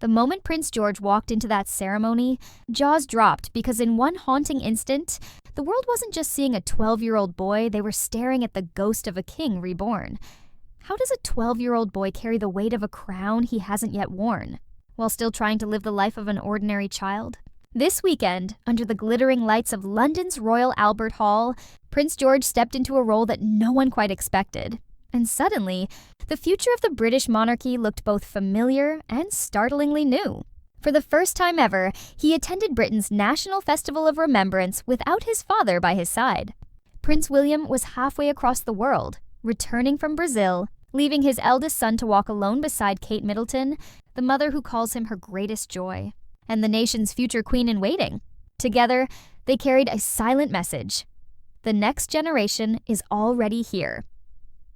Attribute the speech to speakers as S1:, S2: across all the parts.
S1: The moment Prince George walked into that ceremony, jaws dropped because in one haunting instant, the world wasn't just seeing a 12-year-old boy, they were staring at the ghost of a king reborn. How does a 12-year-old boy carry the weight of a crown he hasn't yet worn, while still trying to live the life of an ordinary child? This weekend, under the glittering lights of London's Royal Albert Hall, Prince George stepped into a role that no one quite expected. And suddenly, the future of the British monarchy looked both familiar and startlingly new. For the first time ever, he attended Britain's National Festival of Remembrance without his father by his side. Prince William was halfway across the world, returning from Brazil, leaving his eldest son to walk alone beside Kate Middleton, the mother who calls him her greatest joy, and the nation's future queen-in-waiting. Together, they carried a silent message. The next generation is already here.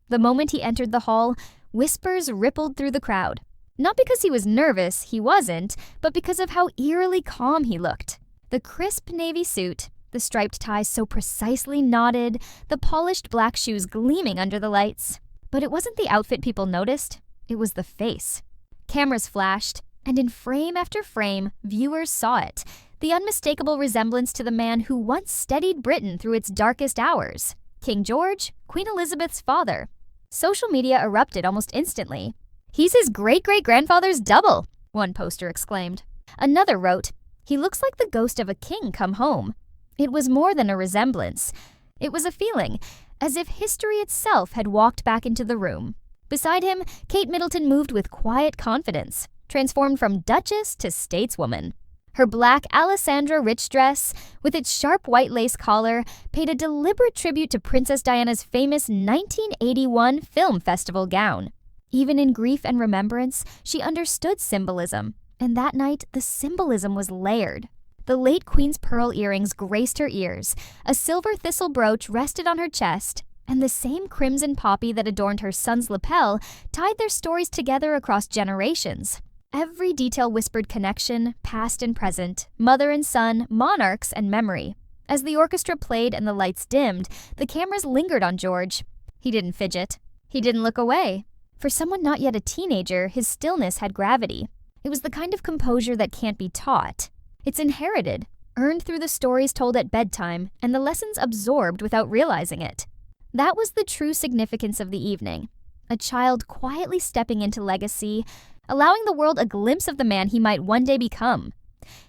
S1: The moment he entered the hall, whispers rippled through the crowd. Not because he was nervous, he wasn't, but because of how eerily calm he looked. The crisp navy suit, the striped tie so precisely knotted, the polished black shoes gleaming under the lights. But it wasn't the outfit people noticed, it was the face. Cameras flashed, and in frame after frame, viewers saw it, the unmistakable resemblance to the man who once steadied Britain through its darkest hours. King George, Queen Elizabeth's father. Social media erupted almost instantly. "He's his great-great-grandfather's double," one poster exclaimed. Another wrote, "He looks like the ghost of a king come home." It was more than a resemblance. It was a feeling, as if history itself had walked back into the room. Beside him, Kate Middleton moved with quiet confidence, transformed from duchess to stateswoman. Her black Alessandra rich dress, with its sharp white lace collar, paid a deliberate tribute to Princess Diana's famous 1981 film festival gown. Even in grief and remembrance, she understood symbolism, and that night the symbolism was layered. The late Queen's pearl earrings graced her ears, a silver thistle brooch rested on her chest, and the same crimson poppy that adorned her son's lapel tied their stories together across generations. Every detail whispered connection, past and present, mother and son, monarchs and memory. As the orchestra played and the lights dimmed, the cameras lingered on George. He didn't fidget. He didn't look away. For someone not yet a teenager, his stillness had gravity. It was the kind of composure that can't be taught. It's inherited, earned through the stories told at bedtime, and the lessons absorbed without realizing it. That was the true significance of the evening. A child quietly stepping into legacy, allowing the world a glimpse of the man he might one day become.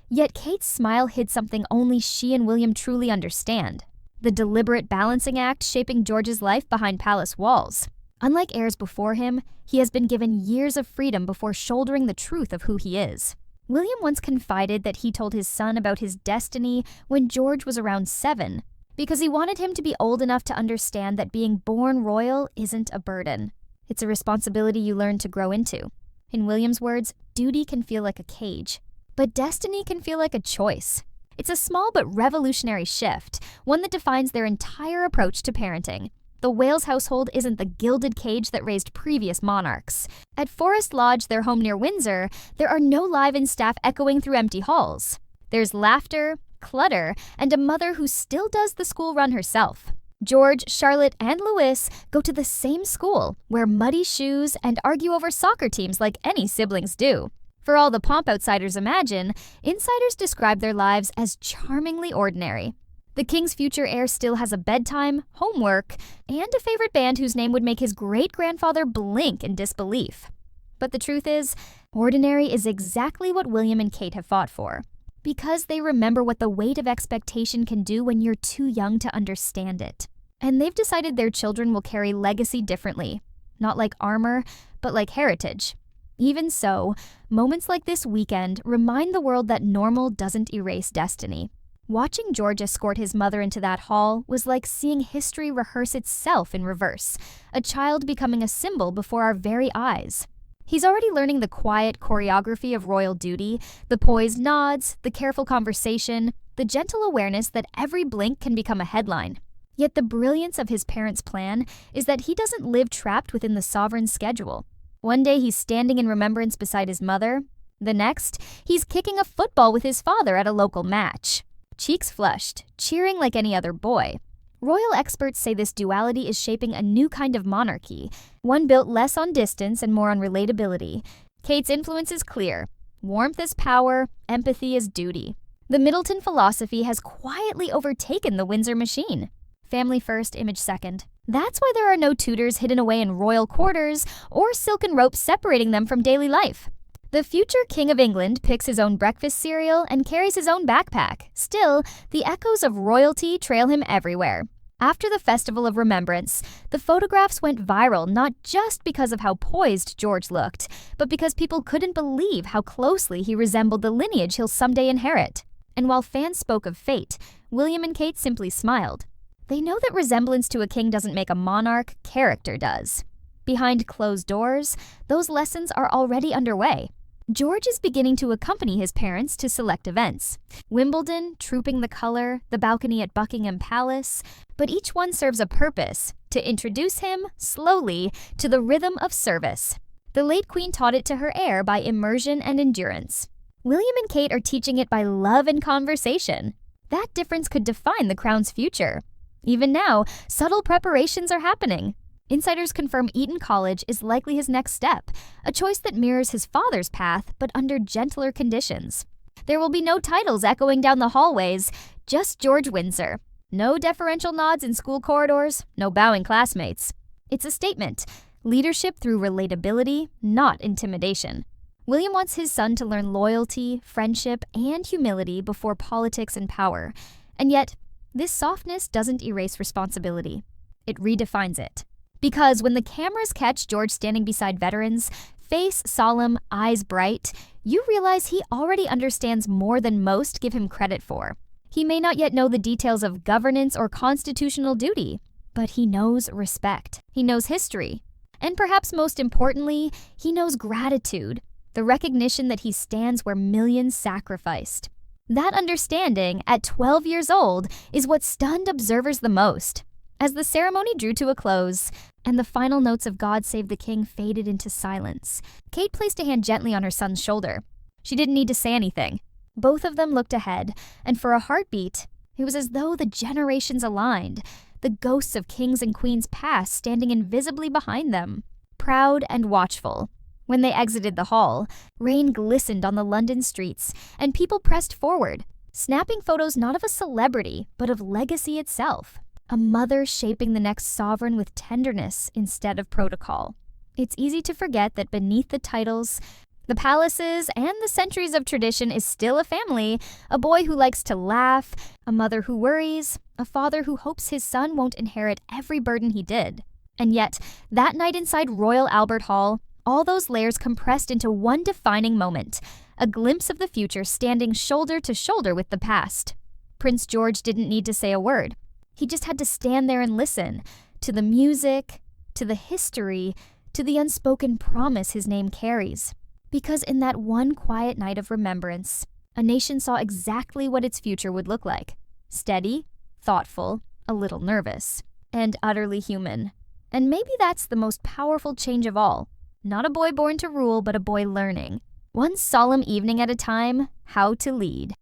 S1: Yet Kate's smile hid something only she and William truly understand. The deliberate balancing act shaping George's life behind palace walls. Unlike heirs before him, he has been given years of freedom before shouldering the truth of who he is. William once confided that he told his son about his destiny when George was around 7, because he wanted him to be old enough to understand that being born royal isn't a burden. It's a responsibility you learn to grow into. In William's words, duty can feel like a cage, but destiny can feel like a choice. It's a small but revolutionary shift, one that defines their entire approach to parenting. The Wales household isn't the gilded cage that raised previous monarchs. At Forest Lodge, their home near Windsor, there are no live-in staff echoing through empty halls. There's laughter, clutter, and a mother who still does the school run herself. George, Charlotte, and Louis go to the same school, wear muddy shoes, and argue over soccer teams like any siblings do. For all the pomp outsiders imagine, insiders describe their lives as charmingly ordinary. The king's future heir still has a bedtime, homework, and a favorite band whose name would make his great-grandfather blink in disbelief. But the truth is, ordinary is exactly what William and Kate have fought for. Because they remember what the weight of expectation can do when you're too young to understand it. And they've decided their children will carry legacy differently. Not like armor, but like heritage. Even so, moments like this weekend remind the world that normal doesn't erase destiny. Watching George escort his mother into that hall was like seeing history rehearse itself in reverse, a child becoming a symbol before our very eyes. He's already learning the quiet choreography of royal duty, the poised nods, the careful conversation, the gentle awareness that every blink can become a headline. Yet the brilliance of his parents' plan is that he doesn't live trapped within the sovereign's schedule. One day he's standing in remembrance beside his mother. The next, he's kicking a football with his father at a local match. Cheeks flushed, cheering like any other boy. Royal experts say this duality is shaping a new kind of monarchy, one built less on distance and more on relatability. Kate's influence is clear. Warmth is power, empathy is duty. The Middleton philosophy has quietly overtaken the Windsor machine. Family first, image second. That's why there are no tutors hidden away in royal quarters or silken ropes separating them from daily life. The future King of England picks his own breakfast cereal and carries his own backpack. Still, the echoes of royalty trail him everywhere. After the Festival of Remembrance, the photographs went viral not just because of how poised George looked, but because people couldn't believe how closely he resembled the lineage he'll someday inherit. And while fans spoke of fate, William and Kate simply smiled. They know that resemblance to a king doesn't make a monarch, character does. Behind closed doors, those lessons are already underway. George is beginning to accompany his parents to select events. Wimbledon, Trooping the Colour, the balcony at Buckingham Palace, but each one serves a purpose, to introduce him, slowly, to the rhythm of service. The late Queen taught it to her heir by immersion and endurance. William and Kate are teaching it by love and conversation. That difference could define the crown's future. Even now, subtle preparations are happening. Insiders confirm Eton College is likely his next step, a choice that mirrors his father's path, but under gentler conditions. There will be no titles echoing down the hallways, just George Windsor. No deferential nods in school corridors, no bowing classmates. It's a statement, leadership through relatability, not intimidation. William wants his son to learn loyalty, friendship, and humility before politics and power. And yet, this softness doesn't erase responsibility. It redefines it. Because when the cameras catch George standing beside veterans, face solemn, eyes bright, you realize he already understands more than most give him credit for. He may not yet know the details of governance or constitutional duty, but he knows respect. He knows history. And perhaps most importantly, he knows gratitude, the recognition that he stands where millions sacrificed. That understanding, at 12 years old, is what stunned observers the most. As the ceremony drew to a close, and the final notes of God Save the King faded into silence, Kate placed a hand gently on her son's shoulder. She didn't need to say anything. Both of them looked ahead, and for a heartbeat, it was as though the generations aligned, the ghosts of kings and queens past standing invisibly behind them, proud and watchful. When they exited the hall, rain glistened on the London streets, and people pressed forward, snapping photos not of a celebrity, but of legacy itself. A mother shaping the next sovereign with tenderness instead of protocol. It's easy to forget that beneath the titles, the palaces, and the centuries of tradition is still a family, a boy who likes to laugh, a mother who worries, a father who hopes his son won't inherit every burden he did. And yet, that night inside Royal Albert Hall, all those layers compressed into one defining moment, a glimpse of the future standing shoulder to shoulder with the past. Prince George didn't need to say a word. He just had to stand there and listen to the music, to the history, to the unspoken promise his name carries. Because in that one quiet night of remembrance, a nation saw exactly what its future would look like. Steady, thoughtful, a little nervous, and utterly human. And maybe that's the most powerful change of all. Not a boy born to rule, but a boy learning. One solemn evening at a time, how to lead.